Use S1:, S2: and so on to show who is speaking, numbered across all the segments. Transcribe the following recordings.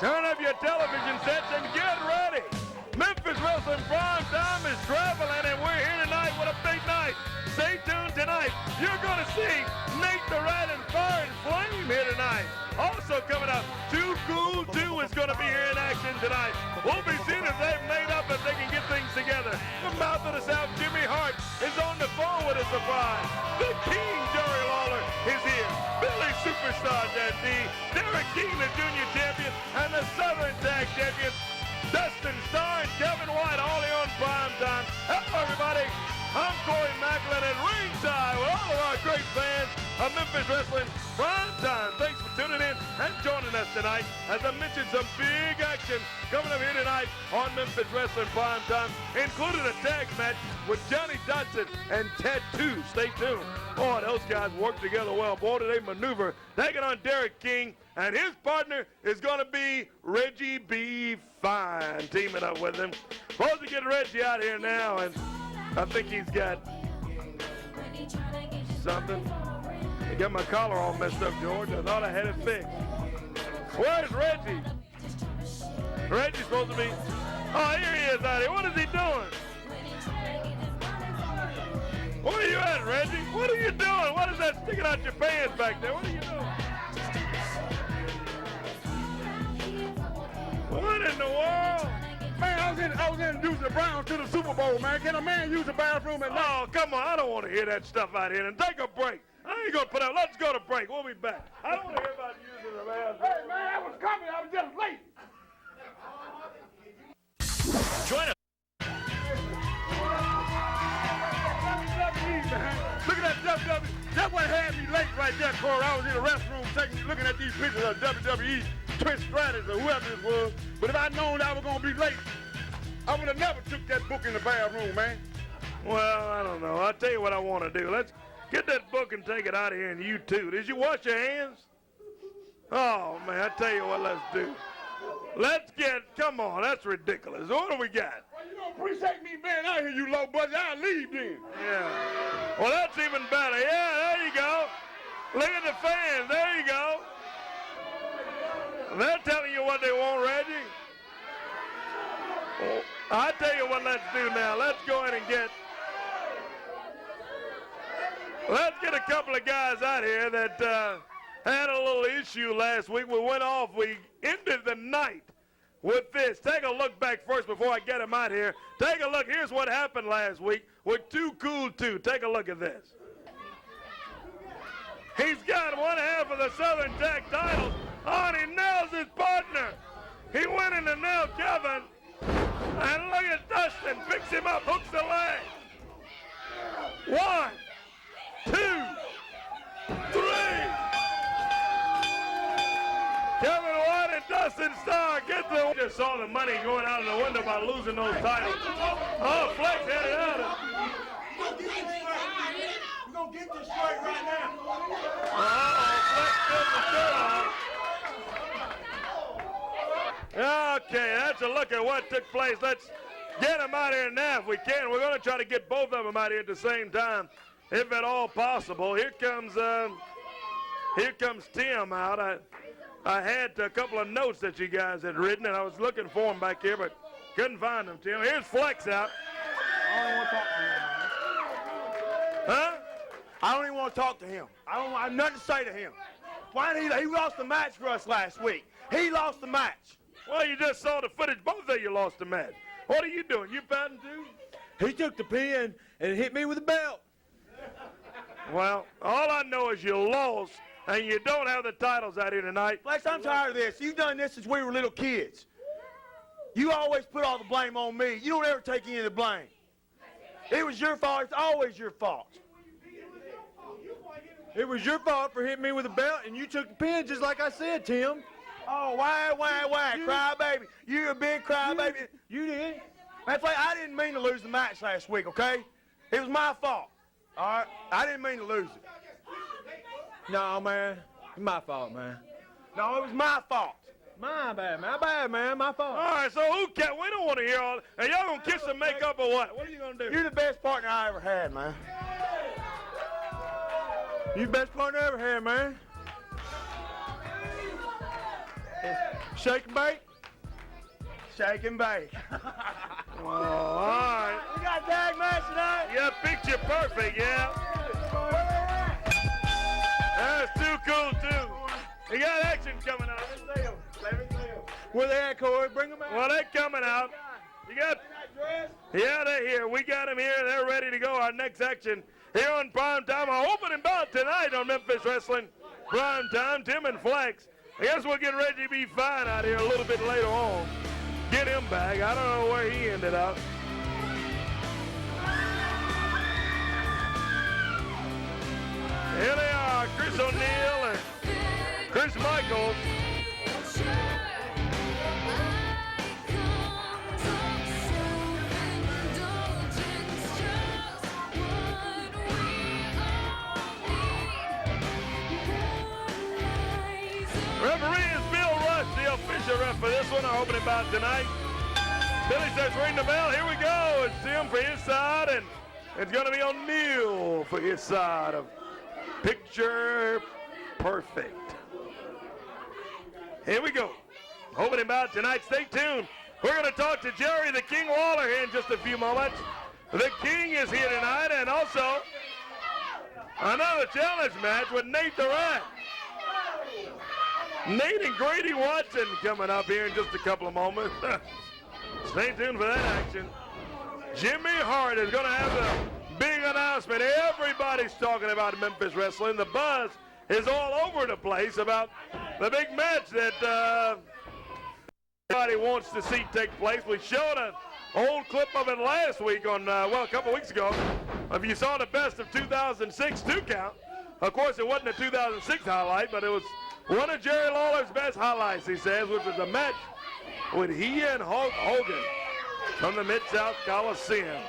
S1: Turn up your television sets and get ready. Memphis Wrestling Prime Time is traveling, and we're here tonight with a big night. Stay tuned tonight. You're going to see Nate the Rat and Fire and Flame here tonight. Also coming up, Too Cool 2 is going to be here in action tonight. We'll be seeing if they've made up, if they can get things together. The Mouth of the South, Jimmy Hart, is on the phone with a surprise. The King, Jerry Lawler, is here. Billy Superstar Dundee, Derek King, the junior champion, and the Southern Tag champion, Dustin Starr and Kevin White, all here on Prime Time. Hello, everybody. I'm Corey Macklin at ringside with all of our great fans of Memphis Wrestling Prime Time. Thanks for tuning in and joining us tonight. As I mentioned, some big action coming up here tonight on Memphis Wrestling Prime Time, including a tag match with Johnny Dodson and Tattoo. Stay tuned. Boy, those guys work together well. Boy, do they maneuver. Taking on Derek King, and his partner is going to be Reggie B. Fine, teaming up with him. Supposed to get Reggie out here now, and I think he's got something. I got my collar all messed up, George. I thought I had it fixed. Where's Reggie? Reggie's supposed to be... Oh, here he is out here. What is he doing? Where are you at, Reggie? What are you doing? What is that sticking out your pants back there? What are you doing? What in the world?
S2: Man, I was introducing the Browns to the Super Bowl, man. Can a man use the bathroom at night?
S1: Oh, come on. I don't want to hear that stuff out here. And take a break. I ain't going to put out. Let's go to break. We'll be back. I don't want to hear about using the bathroom.
S2: Hey, man, I was coming. I was just late.
S1: Join us.
S2: Look at that WWE. That's what had me late right there, Corey. I was in the restroom looking at these pictures of WWE, Trish Stratus, or whoever it was. But if I'd known I was going to be late, I would have never took that book in the bathroom, man.
S1: Well, I don't know. I'll tell you what I want to do. Let's get that book and take it out of here, and you too. Did you wash your hands? Oh, man, I tell you what, let's do. Come on, that's ridiculous. What do we got?
S2: Well, you don't appreciate me being out here, you low budget. I'll leave then.
S1: Yeah. Well, that's even better. Yeah, there you go. Look at the fans. There you go. They're telling you what they want, Reggie. Well, I tell you what let's do now. Let's go ahead and let's get a couple of guys out here that had a little issue last week. We ended the night with this. Take a look back first before I get him out here. Take a look. Here's what happened last week with Too Cool 2. Take a look at this. He's got one half of the Southern Tag titles on. He nails his partner. He went in to nail Kevin. And look at Dustin. Picks him up. Hooks the leg. 1, 2, 3. Kevin White and Dustin Starr get the... Just saw the money going out of the window by losing those titles. Oh, Flex had it out.
S3: We're going to get this straight right now.
S1: Flex flipped the shirt on. Okay, that's a look at what took place. Let's get them out here now if we can. We're going to try to get both of them out here at the same time, if at all possible. Here comes Tim out. I had a couple of notes that you guys had written, and I was looking for them back here, but couldn't find them, Tim. Here's Flex out.
S3: I don't want to talk to him.
S1: Huh?
S3: I don't even want to talk to him. I have nothing to say to him. Why did he lost the match for us last week. He lost the match.
S1: Well, you just saw the footage. Both of you lost the match. What are you doing? You batting too?
S3: He took the pin and hit me with a belt.
S1: Well, all I know is you lost, and you don't have the titles out here tonight.
S3: Flex, I'm tired of this. You've done this since we were little kids. You always put all the blame on me. You don't ever take any of the blame. It was your fault. It's always your fault.
S4: It was your fault for hitting me with a belt, and you took the pin just like I said, Tim.
S3: Oh, why, crybaby. You're a big crybaby.
S4: You did.
S3: Man, Flex, I didn't mean to lose the match last week, okay? It was my fault. All right? I didn't mean to lose it.
S4: No, man. It's my fault, man.
S3: No, it was my fault.
S4: My bad, man. My fault.
S1: All right, so who cares? We don't want to hear all. And y'all gonna kiss and make up or what? What are you gonna do?
S3: You're the best partner I ever had, man.
S4: You the best partner I ever had, man. shake and bake?
S3: Shake and bake.
S1: Oh, all right.
S3: We got tag match tonight.
S1: Yeah, picture perfect, yeah. That's too cool, too. We got action coming out.
S4: Where they at, Corey? Bring them out.
S1: Well, they're coming out. You got... Yeah, they're here. We got them here. They're ready to go. Our next action here on Prime Time. Our opening bout tonight on Memphis Wrestling Prime Time. Tim and Flex. I guess we'll get Reggie B. Fine out here a little bit later on. Get him back. I don't know where he ended up. Here they are, Chris O'Neill and Chris Michaels. Referee is Bill Rush, the official ref for this one. Our opening bout tonight. Billy starts ringing the bell. Here we go. It's Tim for his side, and it's going to be O'Neill for his side of Picture Perfect. Here we go. Opening bout tonight. Stay tuned. We're going to talk to Jerry the King Waller here in just a few moments. The King is here tonight, and also another challenge match with Nate the Rat. Nate and Grady Watson coming up here in just a couple of moments. Stay tuned for that action. Jimmy Hart is going to have a big announcement. Everybody's talking about Memphis Wrestling. The buzz is all over the place about the big match that everybody wants to see take place. We showed an old clip of it last week on, a couple weeks ago. If you saw the best of 2006 2 count, of course it wasn't a 2006 highlight, but it was one of Jerry Lawler's best highlights, he says, which was a match with he and Hulk Hogan from the Mid-South Coliseum.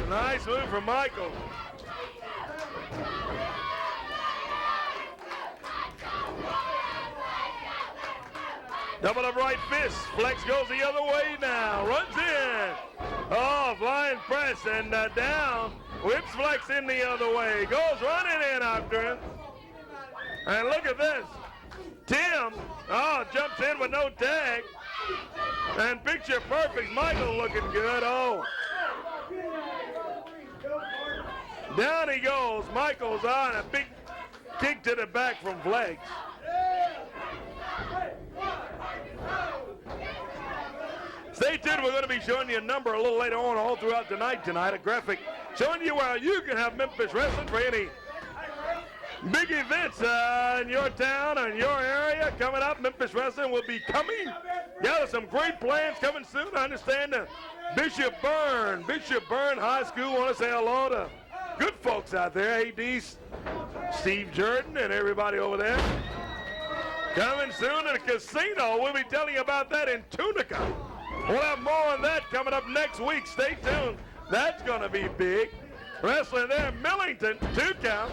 S1: Nice move from Michael. Double up right fist. Flex goes the other way now. Runs in. Oh, flying press and down. Whips Flex in the other way. Goes running in after him. And look at this. Tim, jumps in with no tag. And Picture Perfect. Michael looking good. Oh. Down he goes. Michael's on a big kick to the back from Flex. Stay tuned. We're going to be showing you a number a little later on all throughout the night tonight. A graphic showing you where you can have Memphis Wrestling for any big events in your town or in your area coming up. Memphis Wrestling will be coming. Got some great plans coming soon. I understand Bishop Byrne High School want to say hello to good folks out there. AD Steve Jordan and everybody over there. Coming soon to the casino. We'll be telling you about that in Tunica. We'll have more on that coming up next week. Stay tuned. That's going to be big. Wrestling there in Millington, 2 count.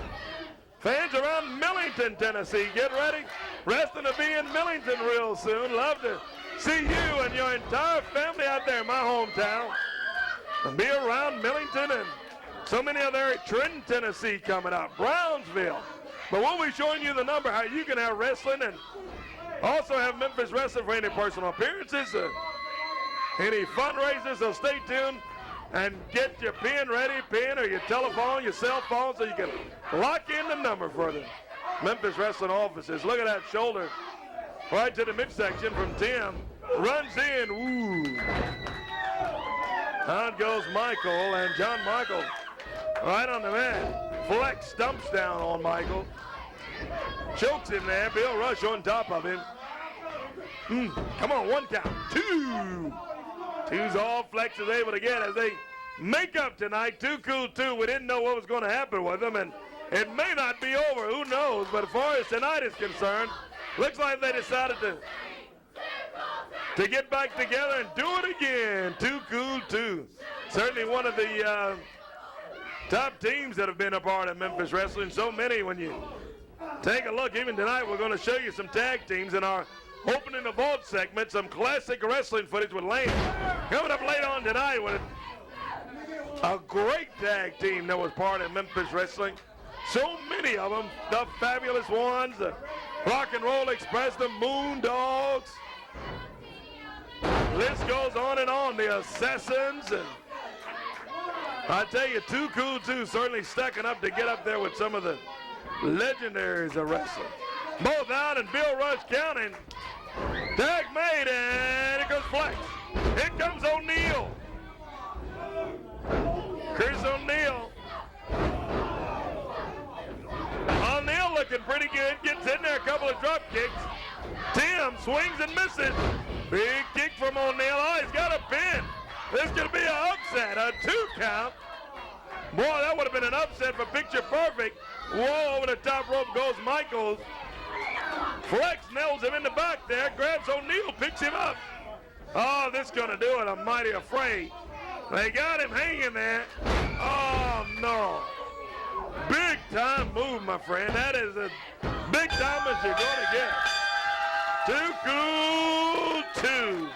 S1: Fans around Millington, Tennessee, get ready. Wrestling to be in Millington real soon. Love to see you and your entire family out there in my hometown. And be around Millington and so many other Trenton, Tennessee coming up. Brownsville. But we'll be showing you the number how you can have wrestling and also have Memphis Wrestling for any personal appearances, any fundraisers. So stay tuned and get your pen ready, pen or your telephone, your cell phone, so you can lock in the number for the Memphis Wrestling offices. Look at that shoulder right to the midsection from Tim. Runs in. Ooh. Out goes Michael, and John Michael right on the mat. Flex stumps down on Michael. Chokes him there. Bill Rush on top of him. Come on, 1 count. 2. 2's all Flex is able to get as they make up tonight. Too cool, 2. We didn't know what was going to happen with them, and it may not be over. Who knows? But as far as tonight is concerned, looks like they decided to get back together and do it again. Too cool, 2. Certainly one of the top teams that have been a part of Memphis Wrestling. So many when you take a look. Even tonight, we're going to show you some tag teams in our opening the vault segment, some classic wrestling footage with Lane. Coming up later on tonight with a great tag team that was part of Memphis Wrestling. So many of them, the Fabulous Ones, Rock and Roll Express, the Moondogs. List goes on and on. The Assassins. And I tell you, Too Cool Too certainly stacking up to get up there with some of the legendaries of wrestling. Both out, and Bill Rush counting. Tag made, and it goes Flex. Here comes O'Neal. Chris O'Neal. O'Neal looking pretty good. Gets in there, a couple of drop kicks. Tim swings and misses. Big kick from O'Neal. Oh, he's got a pin. This is going to be an upset, a 2 count. Boy, that would have been an upset for Picture Perfect. Whoa, over the top rope goes Michaels. Flex nails him in the back there, grabs O'Neal, picks him up. Oh, this is going to do it. I'm mighty afraid. They got him hanging there. Oh, no. Big time move, my friend. That is as big time as you're going to get. Too Cool 2.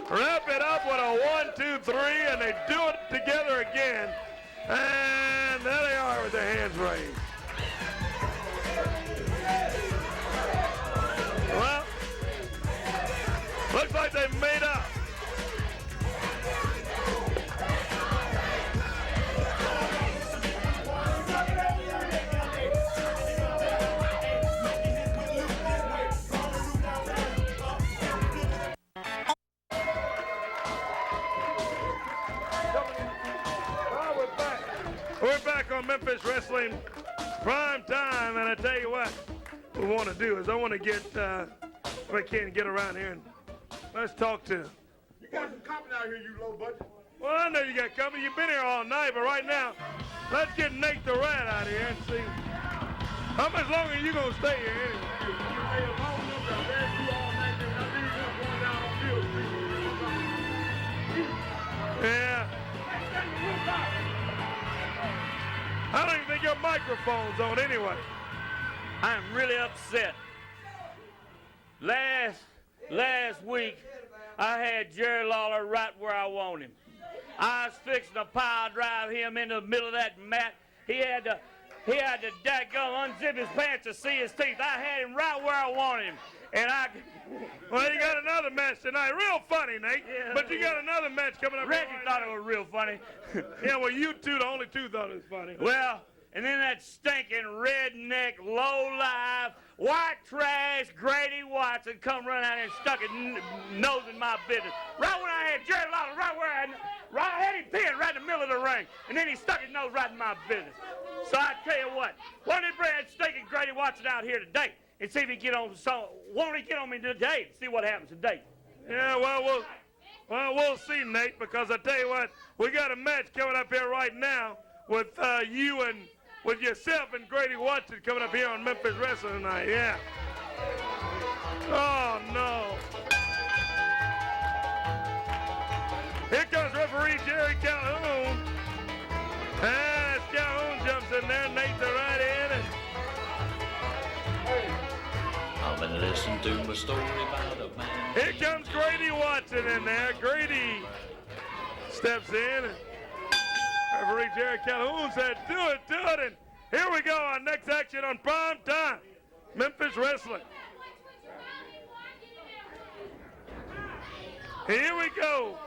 S1: Wrap it up with a 1, 2, 3, and they do it together again. And there they are with their hands raised. Well, looks like they've made up. We're back on Memphis Wrestling Prime Time, and I tell you what we want to do is I want to get, if I can get around here and let's talk to.
S2: You got some company out here, you low budget.
S1: Well, I know you got company. You've been here all night, but right now, let's get Nate the Rat out here and see how much longer are you going to stay here anyway. Yeah. I don't even think your microphone's on anyway.
S5: I'm really upset. Last week, I had Jerry Lawler right where I want him. I was fixing to pile drive him into the middle of that mat. He had to dadgum unzip his pants to see his teeth. I had him right where I want him. And
S1: well, you got another match tonight. Real funny, Nate.
S5: Yeah,
S1: but you got another match coming up.
S5: Reggie thought it was real funny.
S1: Yeah, well, you two, the only two, thought it was funny.
S5: Well, and then that stinking redneck, low-life, white trash Grady Watson come running out and stuck his nose in my business. Right when I had Jerry Lawler, I had him pinned right in the middle of the ring, and then he stuck his nose right in my business. So I tell you what, why don't he bring that stinking Grady Watson out here today and see if he get on? Won't he get on me today? See what happens today.
S1: Yeah, well, we'll see, Nate, because I tell you what, we got a match coming up here right now with you and with yourself and Grady Watson coming up here on Memphis Wrestling tonight. Yeah. Oh no. Here comes referee Jerry Calhoun. As Calhoun jumps in there, Nate's right in. And
S6: I've been listening to my story about a man.
S1: here comes Grady Watson in there. Grady steps in, and referee Jerry Calhoun said, do it. And here we go, our next action on Prime Time, Memphis Wrestling. Here we go.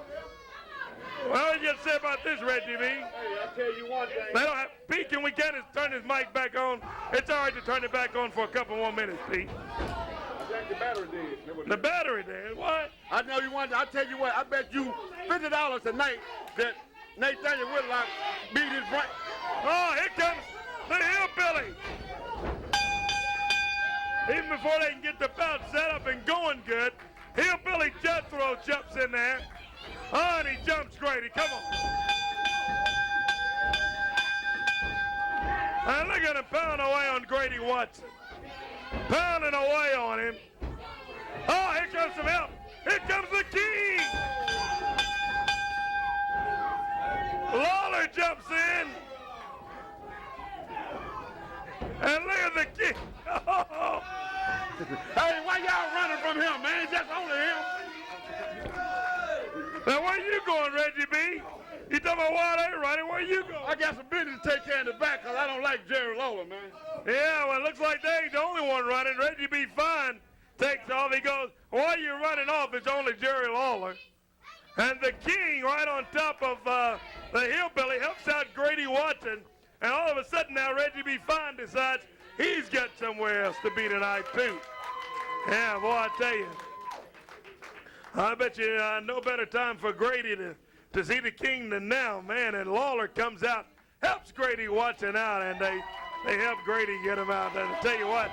S1: What do you say about this, Reggie B?
S2: Hey, I'll tell you one thing.
S1: They don't have, Pete, can we get his, turn his mic back on? It's all right to turn it back on for a couple more minutes, Pete.
S2: I think the battery dead.
S1: The battery dead? What?
S2: I know you want. I tell you what. I bet you $50 a night that Nathaniel Whitlock beat his brain.
S1: Oh, here comes the hillbilly. Even before they can get the belt set up and going good, hillbilly Jethro jumps in there. Oh, and he jumps Grady. Come on. And look at him pounding away on Grady Watson. Pounding away on him. Oh, here comes some help. Here comes the king. Lawler jumps in. And look at the king. Oh.
S2: Hey, why y'all running from him, man? Just only him.
S1: Now, where you going, Reggie B? You talking about why they running? Where you go?
S2: I got some business to take care of in the back because I don't like Jerry Lawler, man.
S1: Yeah, well, it looks like they ain't the only one running. Reggie B. Fine takes off. He goes, while you're running off, it's only Jerry Lawler. And the King, right on top of the hillbilly, helps out Grady Watson. And all of a sudden now, Reggie B. Fine decides he's got somewhere else to be tonight, too. Yeah, boy, I tell you. I bet you no better time for Grady to see the King than now, man. And Lawler comes out, helps Grady Watson out, and they help Grady get him out. And I tell you what,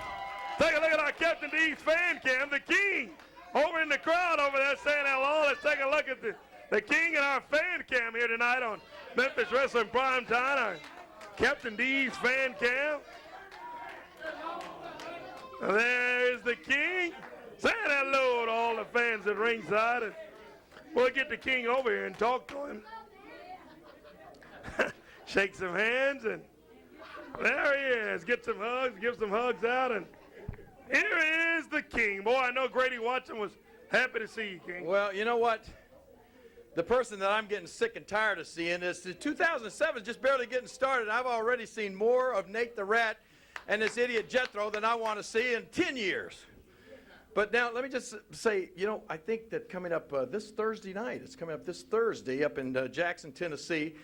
S1: take a look at our Captain D's fan cam, the King, over in the crowd over there saying hello. Let's take a look at the King and our fan cam here tonight on Memphis Wrestling Primetime, our Captain D's fan cam. There's the King saying hello to all the fans at ringside, and we'll get the King over here and talk to him. Shake some hands, and there he is. Get some hugs, give some hugs out, and here is the King. Boy, I know Grady Watson was happy to see you, King.
S7: Well, you know what? The person that I'm getting sick and tired of seeing is 2007 is just barely getting started. I've already seen more of Nate the Rat and this idiot Jethro than I want to see in 10 years. But now, let me just say, you know, I think that coming up this Thursday night, it's coming up this Thursday up in Jackson, Tennessee,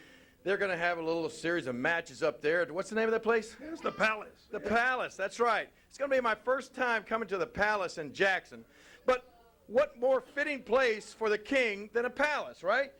S7: they're going to have a little series of matches up there. What's the name of that place?
S1: It's the Palace.
S7: The Palace, that's right. It's going to be my first time coming to the Palace in Jackson. But what more fitting place for the King than a palace, right?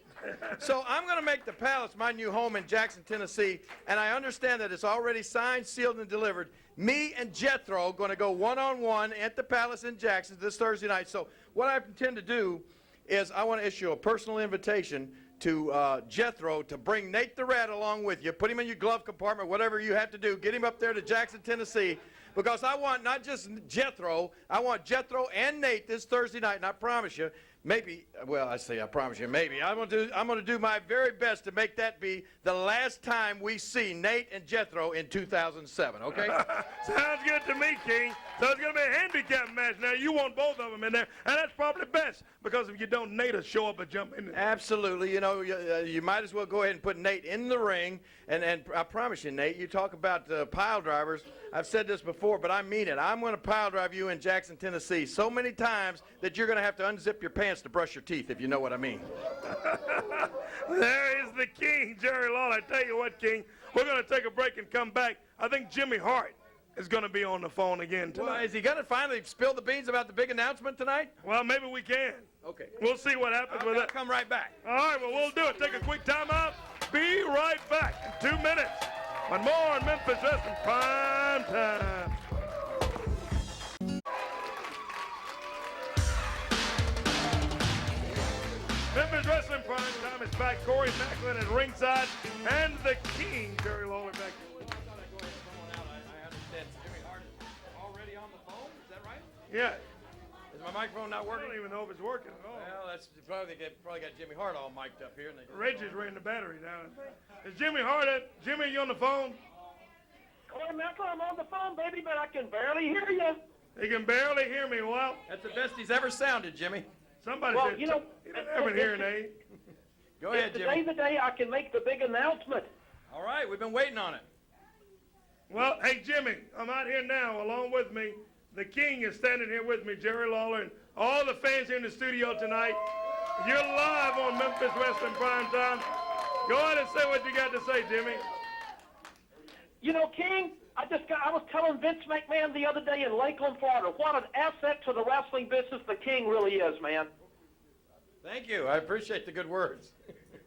S7: So I'm going to make the Palace my new home in Jackson, Tennessee, and I understand that it's already signed, sealed, and delivered. Me and Jethro going to go one-on-one at the Palace in Jackson this Thursday night. So what I intend to do is I want to issue a personal invitation to Jethro to bring Nate the Rat along with you. Put him in your glove compartment, whatever you have to do. Get him up there to Jackson, Tennessee, because I want not just Jethro, I want Jethro and Nate this Thursday night, and I promise you, maybe, well, I promise you, maybe. I'm going to do my very best to make that be the last time we see Nate and Jethro in 2007, okay?
S1: Sounds good to me, King. So it's going to be a handicap match. Now, you want both of them in there, and that's probably best, because if you don't, Nate will show up and jump in there.
S7: Absolutely. You know, you might as well go ahead and put Nate in the ring, and I promise you, Nate, you talk about pile drivers. I've said this before, but I mean it. I'm going to pile drive you in Jackson, Tennessee so many times that you're going to have to unzip your pants to brush your teeth, if you know what I mean.
S1: There is the King, Jerry Lawler. I tell you what, King, we're going to take a break and come back. I think Jimmy Hart is going to be on the phone again tonight.
S7: Well, is he going to finally spill the beans about the big announcement tonight?
S1: Well, maybe we can.
S7: Okay.
S1: We'll see what happens with
S7: I'll
S1: it.
S7: come right back.
S1: All right, well, we'll do it. Take a quick time out. Be right back in 2 minutes. One more on Memphis Wrestling Prime Time. Memphis Wrestling Prime Time is back. Corey Macklin at ringside, and the King, Jerry Lawler, back.
S7: I understand Jimmy Hart is already on the phone. Is that right?
S1: Yeah.
S7: Is my microphone not
S1: I
S7: working?
S1: don't even know if it's working at all.
S7: Well, that's probably got Jimmy Hart all mic'd up here. And
S1: Reggie's ran the battery down. Is Jimmy Hart at? Jimmy, you on the phone?
S8: Corey Macklin, I'm on the phone, baby, but I can barely hear you.
S1: He can barely hear me. Well,
S7: that's the best he's ever sounded, Jimmy.
S1: Somebody
S8: Well,
S1: said
S8: you know,
S1: he doesn't have a hearing aid.
S7: Go ahead,
S8: If
S7: Jimmy.
S8: today's the day I can make the big announcement.
S7: All right, we've been waiting on it.
S1: Well, hey, Jimmy, I'm out here now along with me. The King is standing here with me, Jerry Lawler, and all the fans here in the studio tonight. You're live on Memphis Wrestling Primetime. Go ahead and say what you got to say, Jimmy.
S8: You know, King, I was telling Vince McMahon the other day in Lakeland, Florida, what an asset to the wrestling business the King really is, man.
S7: Thank you. I appreciate the good words.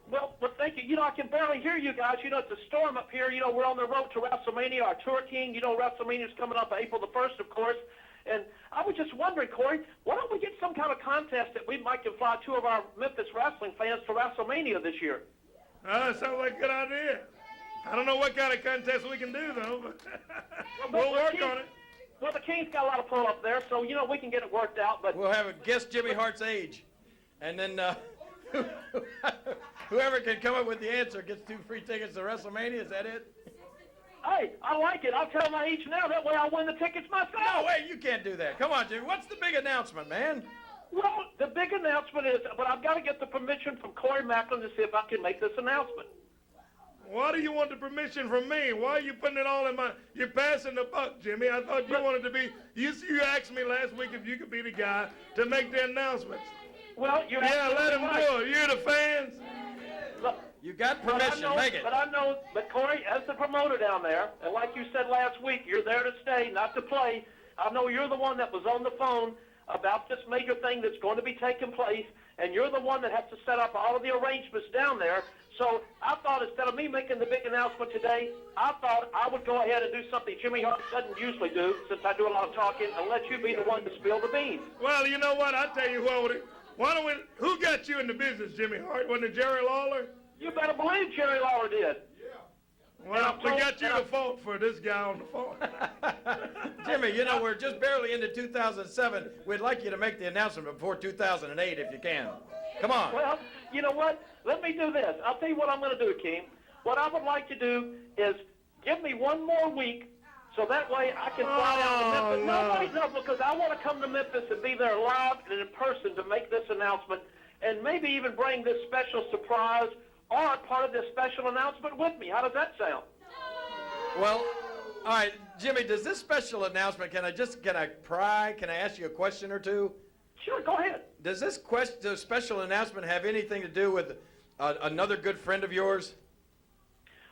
S8: Well, thank you. You know, I can barely hear you guys. You know, it's a storm up here. You know, we're on the road to WrestleMania, our tour, King. You know, WrestleMania's coming up April the 1st, of course. And I was just wondering, Corey, why don't we get some kind of contest that we might can fly 2 of our Memphis wrestling fans to WrestleMania this year?
S1: That sounds like a good idea. I don't know what kind of contest we can do, though, but we'll work on it.
S8: Well, the King's got a lot of pull up there, so, you know, we can get it worked out. But
S7: we'll have a guess Jimmy Hart's age. And then whoever can come up with the answer gets 2 free tickets to WrestleMania. Is that it?
S8: Hey, I like it. I'll tell my age now. That way I'll win the tickets myself.
S7: No way, you can't do that. Come on, Jimmy. What's the big announcement, man?
S8: Well, the big announcement is, but I've got to get the permission from Corey Macklin to see if I can make this announcement.
S1: Why do you want the permission from me? Why are you putting it all in my... You're passing the buck, Jimmy. I thought you wanted to be... You asked me last week if you could be the guy to make the announcements.
S8: Well, you're
S1: let him
S8: right.
S1: do it. You're the fans.
S8: Look,
S7: You got permission, make it.
S8: But Corey, as the promoter down there, and like you said last week, you're there to stay, not to play. I know you're the one that was on the phone about this major thing that's going to be taking place, and you're the one that has to set up all of the arrangements down there. So I thought instead of me making the big announcement today, I thought I would go ahead and do something Jimmy Hart doesn't usually do, since I do a lot of talking, and let you be the one to spill the beans.
S1: Well, you know what? I'll tell you what. Who got you in the business, Jimmy Hart? Wasn't it Jerry Lawler?
S8: You better believe Jerry Lawler did.
S1: Well, we got you the fault for this guy on the phone.
S7: Jimmy, you know, we're just barely into 2007. We'd like you to make the announcement before 2008 if you can. Come on.
S8: Well, you know what? Let me do this. I'll tell you what I'm going to do, King. What I would like to do is give me one more week so that way I can fly out to Memphis. No, because I want to come to Memphis and be there live and in person to make this announcement and maybe even bring this special surprise or part of this special announcement with me. How does that sound?
S7: Well, all right, Jimmy, does this special announcement, can I pry? Can I ask you a question or two?
S8: Sure, go ahead.
S7: Does this special announcement have anything to do with another good friend of yours?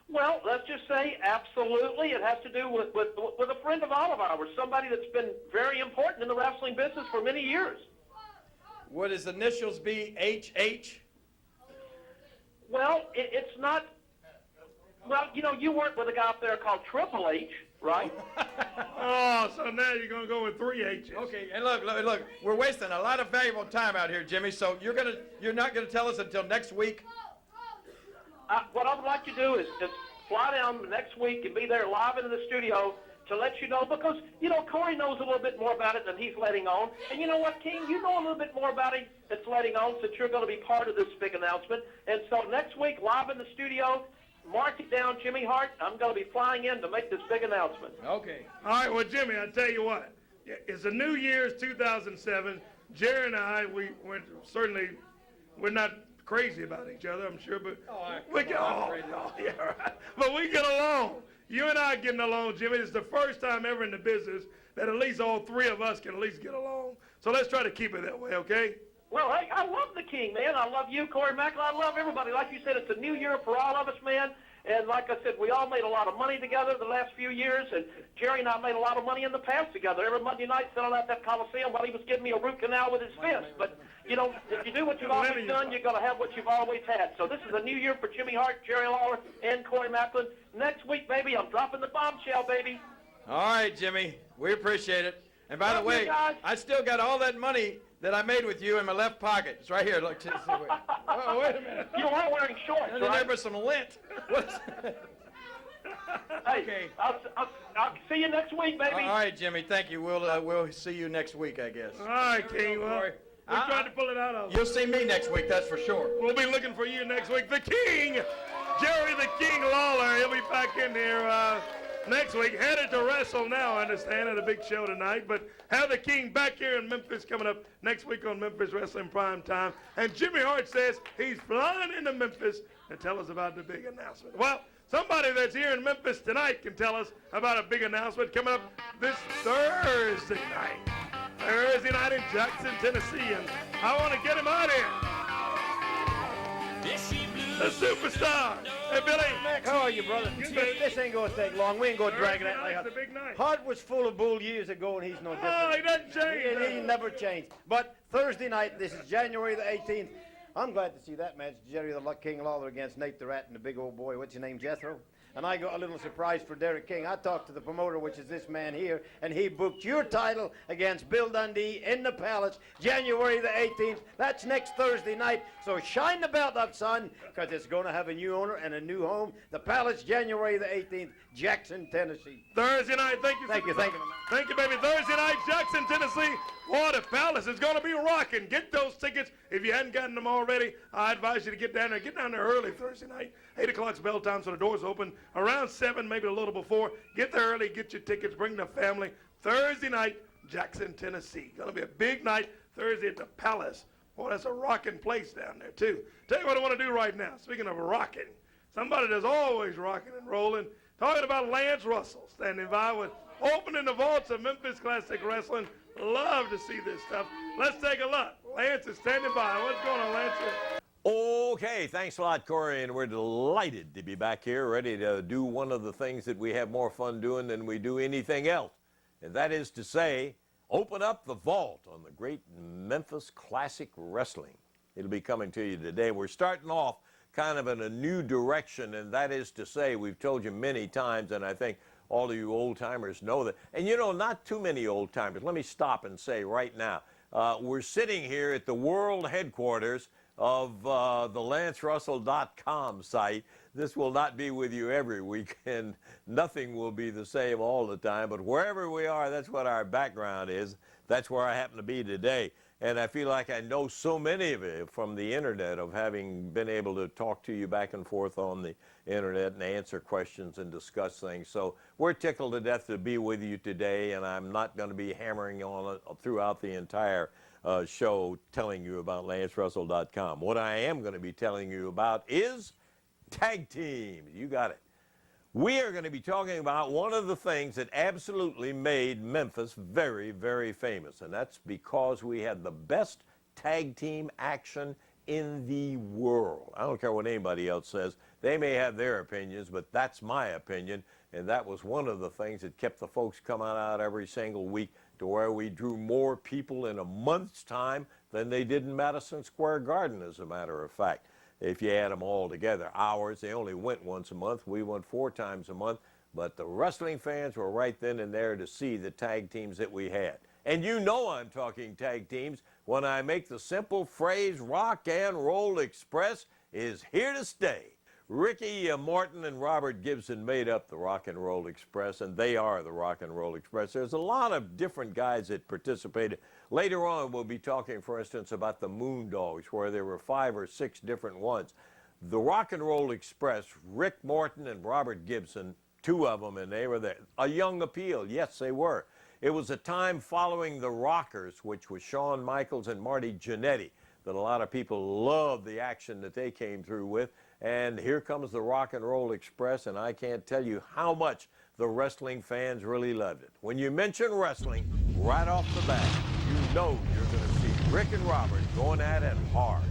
S8: Well, let's just say absolutely. It has to do with a friend of all of ours, somebody that's been very important in the wrestling business for many years.
S7: Would his initials be HH?
S8: Well, it's not. Well, you know, you work with a guy up there called Triple H, right?
S1: Oh, so now you're going to go with 3 H's.
S7: Okay, and look, we're wasting a lot of valuable time out here, Jimmy, so you're not going to tell us until next week?
S8: What I would like to do is fly down next week and be there live in the studio to let you know, because, you know, Corey knows a little bit more about it than he's letting on. And you know what, King? You know a little bit more about it that's letting on since you're going to be part of this big announcement. And so next week, live in the studio, mark it down, Jimmy Hart. I'm going to be flying in to make this big announcement.
S7: Okay.
S1: All right, well, Jimmy, I'll tell you what. It's the New Year's 2007. Jerry and I, we're not crazy about each other, I'm sure, but we get along. You and I are getting along, Jimmy. It's the first time ever in the business that at least all three of us can at least get along. So let's try to keep it that way, okay?
S8: Well, hey, I love the King, man. I love you, Corey Macklin. I love everybody. Like you said, it's a new year for all of us, man. And like I said, we all made a lot of money together the last few years, and Jerry and I made a lot of money in the past together. Every Monday night, sitting at that Coliseum while he was giving me a root canal with his fist. But, you know, if you do what you've always done, you're going to have what you've always had. So this is a new year for Jimmy Hart, Jerry Lawler, and Corey Macklin. Next week, baby, I'm dropping the bombshell, baby.
S7: All right, Jimmy. We appreciate it. And by the way, I still got all that money that I made with you in my left pocket. It's right here. Look. Oh, wait a minute.
S8: You are wearing shorts,
S7: and
S8: right?
S7: there was some lint.
S8: Hey,
S7: Okay.
S8: I'll see you next week, baby.
S7: All right, Jimmy. Thank you. We'll see you next week, I guess.
S1: All right, King. Well, we're trying to pull it out of him.
S7: You'll see me next week, that's for sure.
S1: We'll be looking for you next week. The King, Jerry the King Lawler. He'll be back in here next week. Headed to Wrestle Now, I understand, at a big show tonight. But have the King back here in Memphis coming up next week on Memphis Wrestling Prime Time. And Jimmy Hart says he's flying into Memphis to tell us about the big announcement. Well, somebody that's here in Memphis tonight can tell us about a big announcement coming up this Thursday night. Thursday night in Jackson, Tennessee. And I want to get him out here. The superstar. Hey, Billy.
S9: Mac, how are you, brother? This ain't going to take long. We ain't going to drag it out like
S1: It's a big night.
S9: Hart was full of bull years ago, and he's no different.
S1: Oh, he doesn't change.
S9: He never changed. But Thursday night, this is January the 18th. I'm glad to see that match, Jerry the Luck King Lawler against Nate the Rat and the big old boy, what's your name, Jethro? And I got a little surprise for Derek King. I talked to the promoter, which is this man here, and he booked your title against Bill Dundee in the Palace, January the 18th. That's next Thursday night. So shine the belt up, son, because it's going to have a new owner and a new home. The Palace, January the 18th, Jackson, Tennessee.
S1: Thursday night. Thank you.
S9: Thank you.
S1: Thank you, baby. Thursday night, Jackson, Tennessee. Boy, the Palace is going to be rocking. Get those tickets. If you hadn't gotten them already, I advise you to get down there. Get down there early Thursday night. 8 o'clock's bell time, so the doors open around 7, maybe a little before. Get there early. Get your tickets. Bring the family. Thursday night, Jackson, Tennessee. Going to be a big night. Thursday at the Palace. Boy, that's a rocking place down there, too. Tell you what I want to do right now. Speaking of rocking, somebody that's always rocking and rolling, talking about Lance Russell standing by with opening the vaults of Memphis Classic Wrestling. Love to see this stuff. Let's take a look. Lance is standing by. What's going on, Lance?
S10: Okay, thanks a lot, Corey, and we're delighted to be back here, ready to do one of the things that we have more fun doing than we do anything else, and that is to say, open up the vault on the great Memphis Classic Wrestling. It'll be coming to you today. We're starting off kind of in a new direction, and that is to say, we've told you many times, and I think all of you old-timers know that. And you know, not too many old-timers. Let me stop and say right now, we're sitting here at the world headquarters of the LanceRussell.com site. This will not be with you every weekend. Nothing will be the same all the time, but wherever we are, that's what our background is. That's where I happen to be today. And I feel like I know so many of you from the internet, of having been able to talk to you back and forth on the internet and answer questions and discuss things. So we're tickled to death to be with you today, and I'm not going to be hammering on it throughout the entire show telling you about LanceRussell.com. What I am going to be telling you about is tag teams. You got it. We are going to be talking about one of the things that absolutely made Memphis very, very famous, and that's because we had the best tag team action in the world. I don't care what anybody else says. They may have their opinions, but that's my opinion, and that was one of the things that kept the folks coming out every single week, to where we drew more people in a month's time than they did in Madison Square Garden, as a matter of fact. If you add them all together, ours, they only went once a month. We went 4 times a month, but the wrestling fans were right then and there to see the tag teams that we had. And you know I'm talking tag teams when I make the simple phrase, Rock and Roll Express is here to stay. Ricky Morton and Robert Gibson made up the Rock and Roll Express, and they are the Rock and Roll Express. There's a lot of different guys that participated. Later on, we'll be talking, for instance, about the Moondogs, where there were 5 or 6 different ones. The Rock and Roll Express, Rick Morton and Robert Gibson, 2 of them, and they were there. A young appeal, yes, they were. It was a time following the Rockers, which was Shawn Michaels and Marty Jannetty, that a lot of people loved the action that they came through with. And here comes the Rock and Roll Express, and I can't tell you how much the wrestling fans really loved it. When you mention wrestling, right off the bat, you know you're going to see Rick and Robert going at it hard.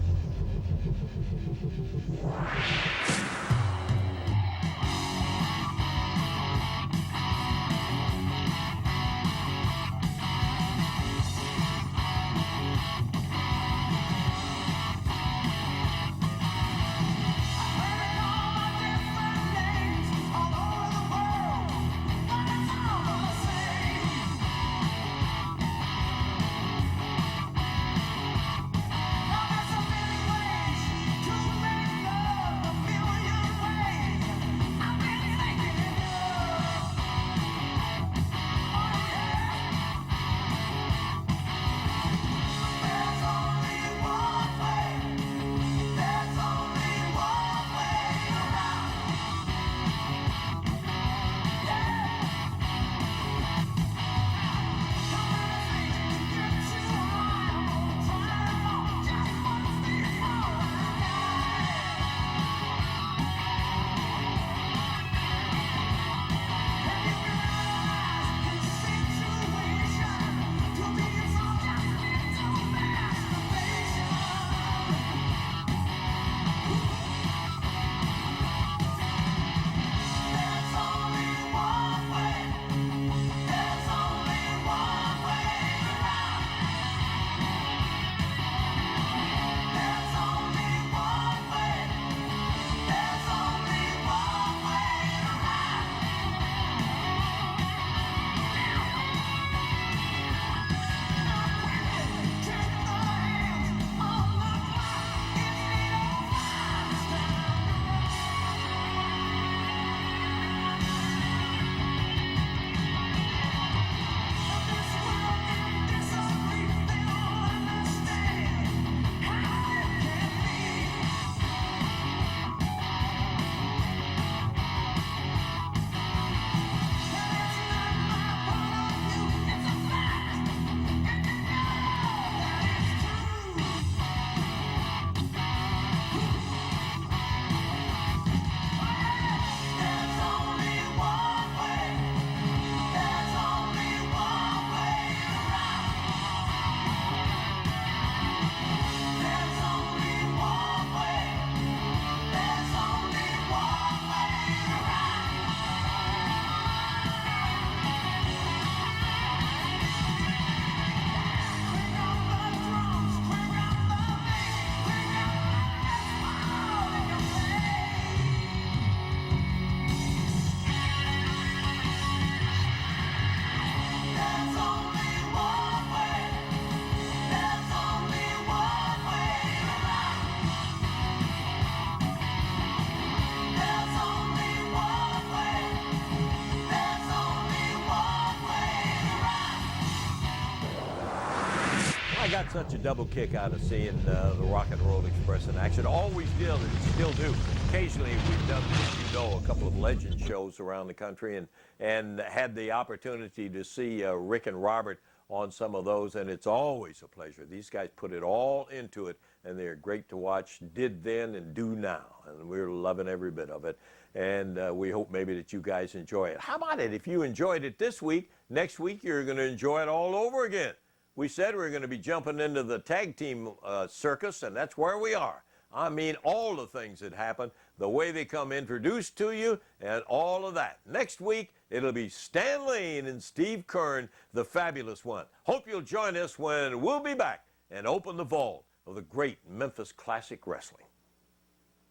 S10: got such a double kick out of seeing the Rock and Roll Express in action. Always did and still do. Occasionally we've done, as you know, a couple of legend shows around the country and had the opportunity to see Rick and Robert on some of those, and it's always a pleasure. These guys put it all into it, and they're great to watch, did then and do now, and we're loving every bit of it. And we hope maybe that you guys enjoy it. How about it? If you enjoyed it this week, next week you're going to enjoy it all over again. We said we're going to be jumping into the tag team circus, and that's where we are. I mean, all the things that happen, the way they come introduced to you, and all of that. Next week, it'll be Stan Lane and Steve Kern, the fabulous one. Hope you'll join us when we'll be back and open the vault of the great Memphis Classic Wrestling.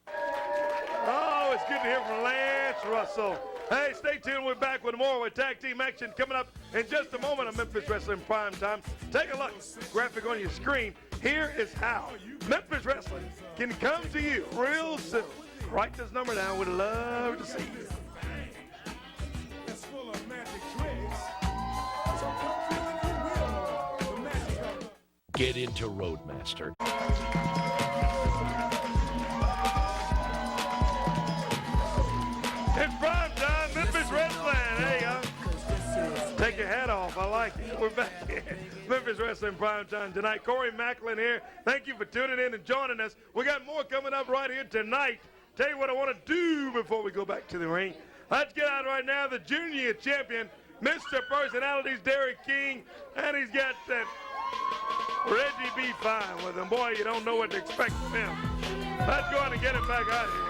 S1: Oh, it's good to hear from Lance Russell. Hey, stay tuned. We're back with more with tag team action coming up in just a moment on Memphis Wrestling Prime Time. Take a look. Graphic on your screen. Here is how Memphis Wrestling can come to you real soon. Write this number down. We'd love to see you.
S11: Get into Roadmaster.
S1: It's prime time, Memphis Wrestling. Hey, take your hat off. I like it. We're back here. Memphis Wrestling Prime Time tonight. Corey Macklin here. Thank you for tuning in and joining us. We got more coming up right here tonight. Tell you what I want to do before we go back to the ring. Let's get out right now. The junior champion, Mr. Personalities, Derek King, and he's got that Reggie B. Fine with him. Boy, you don't know what to expect from him. Let's go on and get him back out of here.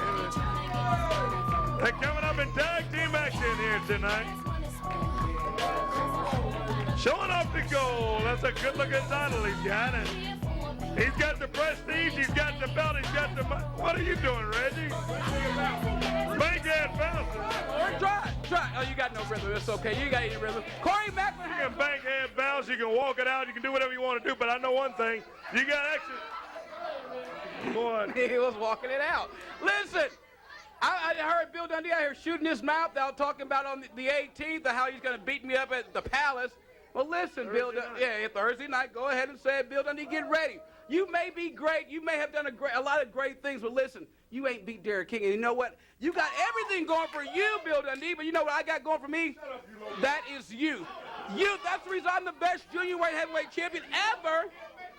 S1: They're coming up in tag team action here tonight. Showing off the gold. That's a good-looking title he's got. And he's got the prestige. He's got the belt. He's got the... What are you doing, Reggie? Bankhead bounce.
S12: Try. Oh, you got no rhythm. It's okay. You got any rhythm. Corey Macklin.
S1: You can bankhead bounce. You can walk it out. You can do whatever you want to do. But I know one thing. You got action. Boy.
S12: He was walking it out. Listen. I heard Bill Dundee out here shooting his mouth out, talking about on the 18th how he's going to beat me up at the Palace. Well, listen, Bill Dundee. Yeah, Thursday night. Go ahead and say it, Bill Dundee. Get ready. You may be great. You may have done a lot of great things, but listen, you ain't beat Derek King. And you know what? You got everything going for you, Bill Dundee, but you know what I got going for me? That is you. That's the reason I'm the best junior weight heavyweight champion ever.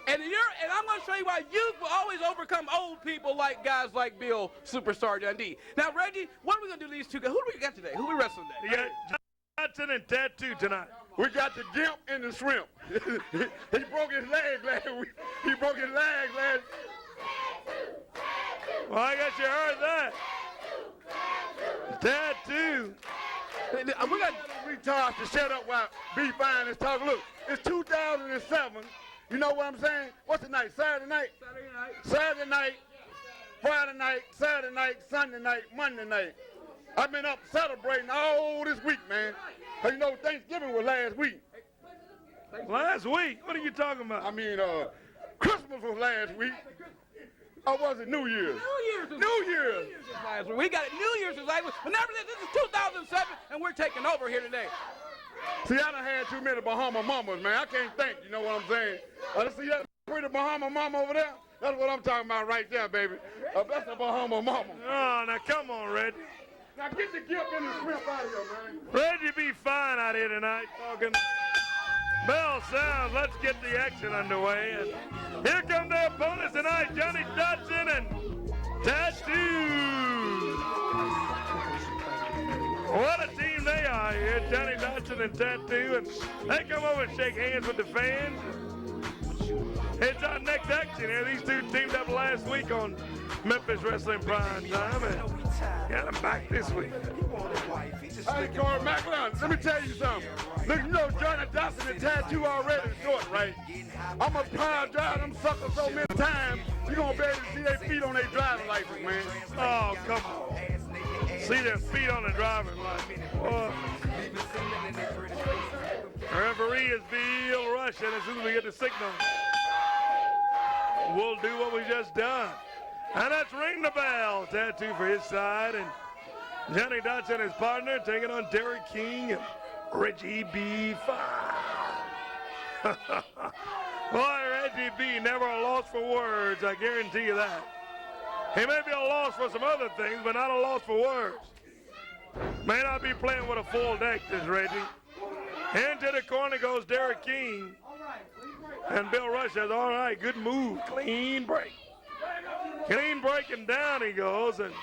S12: And I'm going to show you why youth will always overcome old people like guys like Bill Superstar Dundee. Now, Reggie, what are we going to do to these two guys? Who do we got today? Who we wrestling today?
S1: You got Johnson and Tattoo tonight.
S2: We got the Gimp and the Shrimp. He broke his leg last week. He broke his leg last.
S1: Well, I guess you heard that. Tattoo.
S2: We got retards to shut up while B Fine is talking. Look, it's 2007. You know what I'm saying? What's the night? Saturday night? Saturday night, Friday night, Saturday night, Sunday night, Monday night. I've been up celebrating all this week, man. You know, Thanksgiving was last week.
S1: Last week? What are you talking about?
S2: I mean, Christmas was last week. Or was it New Year's? New Year's.
S12: We got New Year's is last week. But nevertheless, this is 2007, and we're taking over here today.
S2: See, I done had too many Bahama mamas, man. I can't think, you know what I'm saying? See that pretty Bahama mama over there? That's what I'm talking about right there, baby. That's a Bahama mama.
S1: Oh, now come on, Reggie.
S2: Now get the Gimp and the Shrimp out of here, man.
S1: Reggie be fine out here tonight talking. Bell sounds. Let's get the action underway. And here come their opponents tonight, Johnny Dodson and Tattoo. What a team they are here, Johnny Dodson and Tattoo. And they come over and shake hands with the fans. It's our next action here. These two teamed up last week on Memphis Wrestling Prime Time. And got them back this week.
S2: Hey, Corey Macklin, let me tell you something. Look, you know Johnny Dodson and Tattoo already short, right? I'm a power drive them suckers so many times, you're going to be able to see their feet on their driving license, man.
S1: Oh, come on. See their feet on the driving license. Oh. The referee is Bill Rush, and as soon as we get the signal, we'll do what we just done. And that's ring the bell. Tattoo for his side, and Johnny Dodson, his partner, taking on Derek King and Reggie B. Fine. Boy, Reggie B, never a loss for words, I guarantee you that. He may be a loss for some other things, but not a loss for words. May not be playing with a full deck, this Reggie. Into the corner goes Derek King. And Bill Rush says, all right, good move, clean break. Clean breaking down he goes, and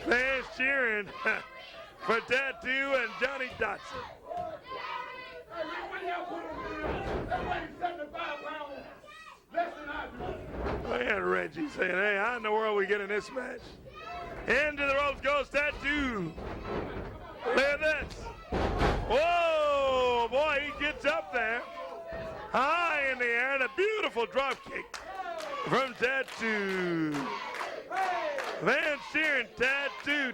S1: fans cheering for Tattoo and Johnny Dotson. Man, Reggie saying, hey, how in the world we get in this match? Into the ropes goes Tattoo. Look at this. Whoa, boy, he gets up there. High in the air, and a beautiful drop kick from Tattoo. Fans cheering Tattoo.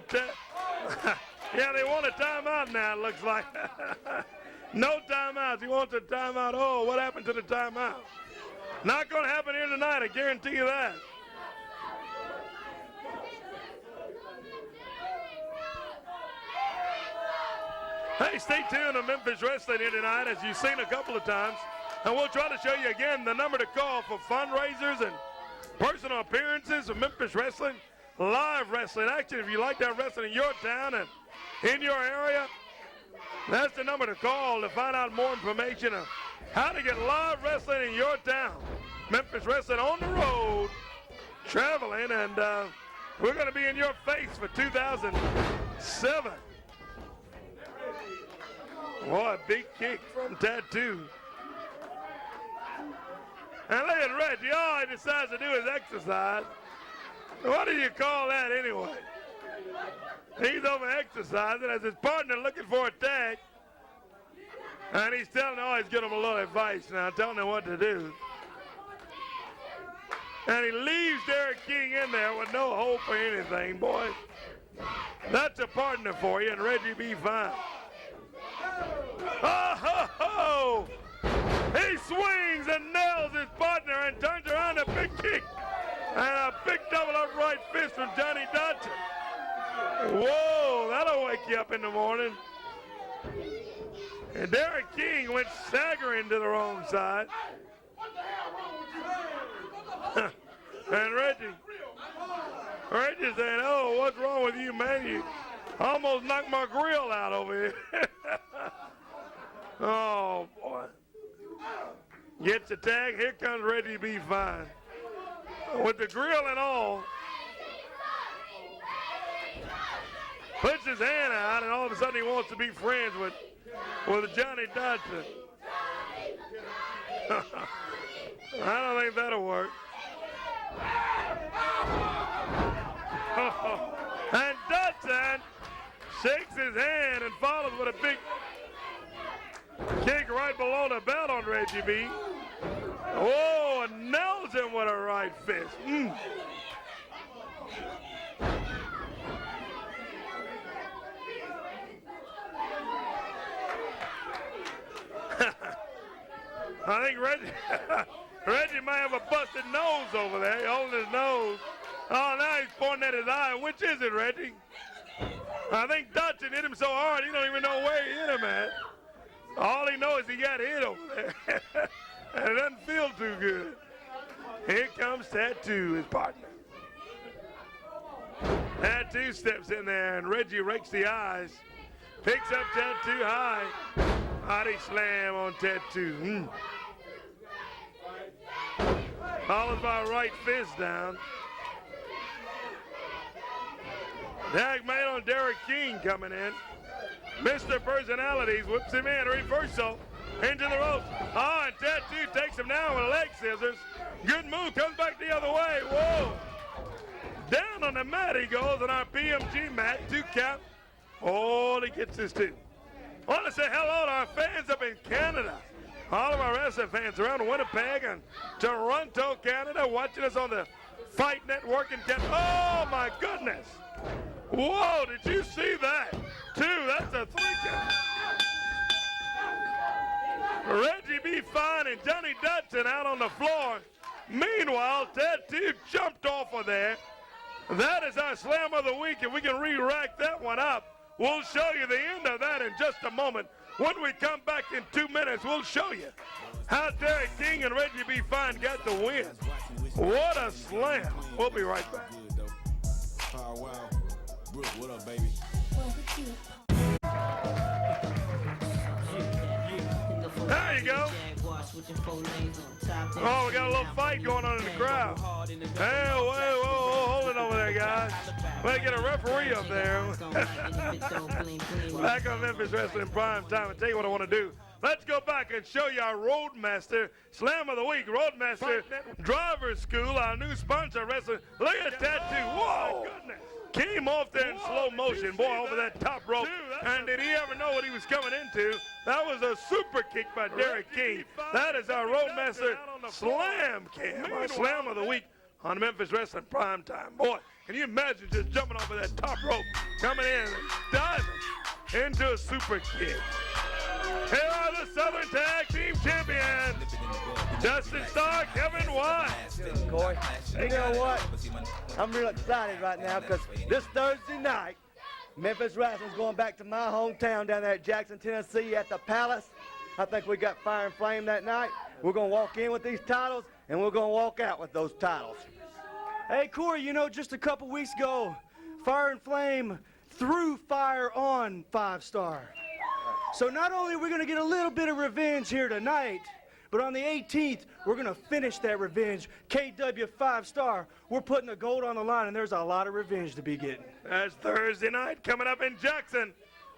S1: Yeah, they want a timeout now, it looks like. No timeouts. He wants a timeout. Oh, what happened to the timeout? Not going to happen here tonight, I guarantee you that. Hey, stay tuned to Memphis Wrestling here tonight, as you've seen a couple of times. And we'll try to show you again the number to call for fundraisers and personal appearances of Memphis Wrestling, live wrestling action. If you like that wrestling in your town and in your area, that's the number to call to find out more information of how to get live wrestling in your town. Memphis Wrestling on the road, traveling, and we're going to be in your face for 2007. Boy, a big kick from Tattoo. And look at Reggie. All he decides to do is exercise. What do you call that anyway? He's over exercising as his partner looking for a tag. And he's telling him, oh, he's giving him a little advice now, telling him what to do. And he leaves Derek King in there with no hope for anything, boy. That's a partner for you, and Reggie B. fine. Oh, ho, ho! He swings and nails his partner and turns around a big kick. And a big double upright fist from Johnny Dotson. Whoa, that'll wake you up in the morning. And Derek King went staggering to the wrong side. And Reggie saying, oh, what's wrong with you, man? You almost knocked my grill out over here. Oh, boy. Gets the tag. Here comes Reggie B. Fine. With the grill and all. Puts his hand out, and all of a sudden he wants to be friends with Johnny Dotson. I don't think that'll work. And Dotson shakes his hand and follows with a big kick right below the belt on Reggie B. Oh, and nails him with a right fist. I think Reggie might have a busted nose over there. He's holding his nose. Oh, now he's pointing at his eye. Which is it, Reggie? I think Dotson hit him so hard he don't even know where he hit him at. All he knows is he got hit over there. And it doesn't feel too good. Here comes Tattoo, his partner. Tattoo steps in there, and Reggie rakes the eyes. Picks up Tattoo high. Body slam on Tattoo. Followed by a right fist down. Tag made on Derek King coming in. Mr. Personalities whips him in. Reversal into the ropes. Oh, and Tattoo takes him down with leg scissors. Good move. Comes back the other way. Whoa. Down on the mat he goes on our PMG mat. 2 count. Oh, he gets his 2. I want to say hello to our fans up in Canada. All of our wrestling fans around Winnipeg and Toronto, Canada, watching us on the Fight Network in Canada. Oh, my goodness. Whoa, did you see that? 2, that's a 3 count. Reggie B. Fine and Johnny Dotson out on the floor. Meanwhile, Tattoo jumped off of there. That is our slam of the week, and we can re-rack that one up. We'll show you the end of that in just a moment. When we come back in 2 minutes, we'll show you how Derek King and Reggie B. Fine got the win. What a slam. We'll be right back.
S13: What up, baby?
S1: There you go. Oh, we got a little fight going on in the crowd. Hey, whoa, hold it over there, guys. We'll get a referee up there. Back on Memphis Wrestling Prime Time. I'll tell you what I want to do. Let's go back and show you our Roadmaster Slam of the Week. Roadmaster Driver's School, our new sponsor wrestling. Look at that tattoo. Whoa! Came off there in slow motion, boy, over that top rope. And did he ever know what he was coming into? That was a super kick by Derek King. That is our Roadmaster Slam Cam, our Slam of the Week on Memphis Wrestling Prime Time. Boy, can you imagine just jumping off of that top rope, coming in and diving into a super kick. Here are the Southern Tag Team Champions, Justin Starr, Kevin White.
S3: Corey, you know what? I'm real excited right now because this Thursday night, Memphis Wrestling's going back to my hometown down there at Jackson, Tennessee at the Palace. I think we got Fire and Flame that night. We're going to walk in with these titles, and we're going to walk out with those titles.
S14: Hey, Corey, you know, just a couple weeks ago, Fire and Flame threw Fire on 5-Star. So not only are we going to get a little bit of revenge here tonight, but on the 18th, we're going to finish that revenge. KW 5-Star, we're putting the gold on the line, and there's a lot of revenge to be getting.
S1: That's Thursday night coming up in Jackson.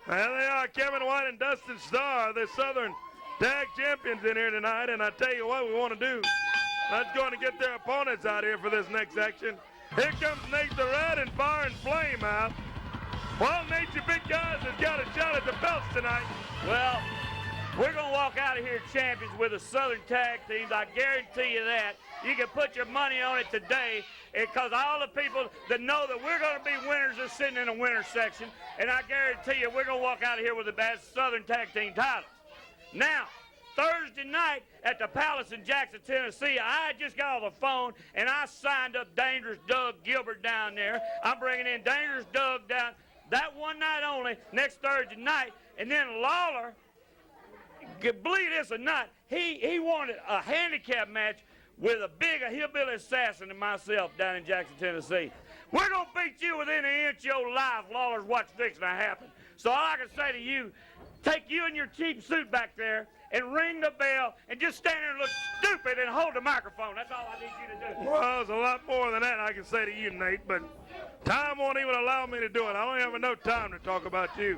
S1: There they are, Kevin White and Dustin Starr, the Southern Tag Champions in here tonight. And I tell you what we want to do. Let's go and get their opponents out here for this next action. Here comes Nate the Red and Fire and Flame out. Well, Nate, you big guys has got a shot at the belts tonight.
S5: Well, we're going to walk out of here champions with the Southern Tag Teams. I guarantee you that. You can put your money on it today because all the people that know that we're going to be winners are sitting in the winner's section. And I guarantee you we're going to walk out of here with the best Southern Tag Team titles. Now, Thursday night at the Palace in Jackson, Tennessee, I just got on the phone and I signed up Dangerous Doug Gilbert down there. I'm bringing in Dangerous Doug down that one night only, next Thursday night. And then Lawler, believe this or not, he wanted a handicap match with a hillbilly assassin and myself down in Jackson, Tennessee. We're going to beat you within an inch of your life, Lawler's what's fixing to happen. So all I can say to you, take you in your cheap suit back there and ring the bell and just stand there and look stupid and hold the microphone. That's all I need you to do.
S1: Well, there's a lot more than that I can say to you, Nate, but time won't even allow me to do it. I don't have enough time to talk about you.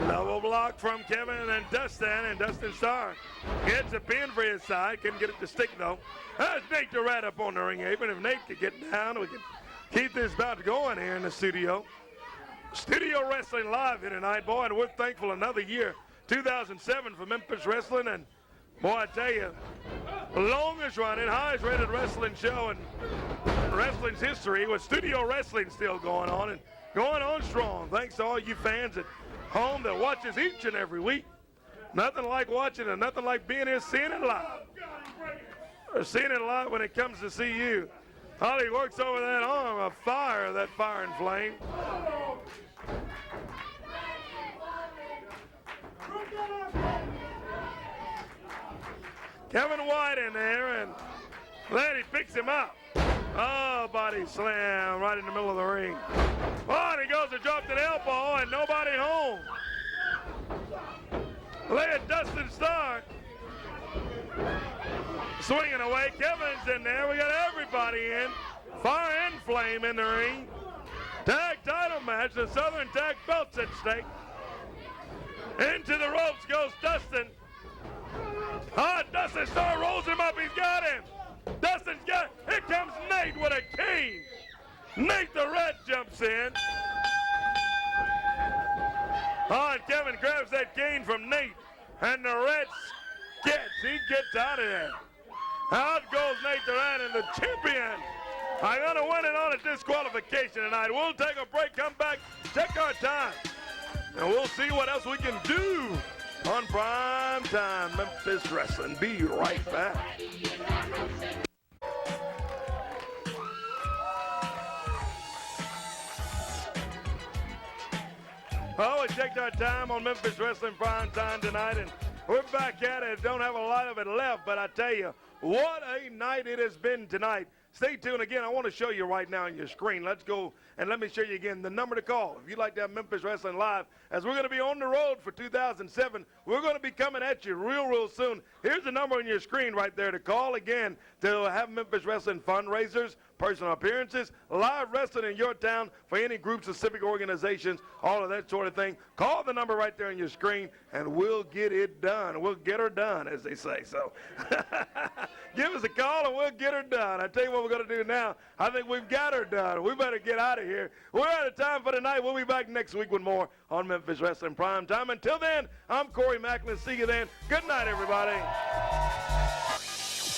S1: Double block from Kevin and Dustin Starr gets a pin for his side. Couldn't get it to stick, though. That's Nate the Rat up on the ring apron. If Nate could get down, we can keep this bout going here in the studio. Studio Wrestling Live here tonight, boy, and we're thankful another year, 2007 for Memphis Wrestling, and boy, I tell you, longest running, highest rated wrestling show in wrestling's history with studio wrestling still going on and going on strong. Thanks to all you fans at home that watches each and every week. Nothing like watching and nothing like being here seeing it live. Or seeing it live when it comes to see you. Holly works over that arm of fire, that Fire and Flame. Kevin White in there, and Lady picks him up. Oh, body slam right in the middle of the ring. Oh, and he goes to drop an elbow, and nobody home. Lay it, Dustin Starr. Swinging away. Kevin's in there. We got everybody in. Fire and Flame in the ring. Tag title match. The Southern Tag belts at stake. Into the ropes goes Dustin. Ah, Dustin Starr rolls him up. He's got him. Dustin's got it. Here comes Nate with a cane. Nate the Red jumps in. Oh, and Kevin grabs that cane from Nate. And the Red he gets out of there. Out goes Nate the Red, and the champion. I'm going to win it on a disqualification tonight. We'll take a break, come back, check our time. And we'll see what else we can do on Prime Time Memphis Wrestling. Be right back. Oh, we checked our time on Memphis Wrestling Prime Time tonight, and we're back at it. Don't have a lot of it left, but I tell you, what a night it has been tonight. Stay tuned again. I want to show you right now on your screen. Let's go and let me show you again the number to call. If you'd like to have Memphis Wrestling live, as we're going to be on the road for 2007, we're going to be coming at you real soon. Here's the number on your screen right there to call again to have Memphis Wrestling fundraisers, personal appearances, live wrestling in your town for any groups of civic organizations, all of that sort of thing. Call the number right there on your screen, and we'll get it done. We'll get her done, as they say. So give us a call, and we'll get her done. I tell you what we're going to do now. I think we've got her done. We better get out of here. We're out of time for tonight. We'll be back next week with more on Memphis Wrestling Prime Time. Until then, I'm Corey Macklin. See you then. Good night, everybody.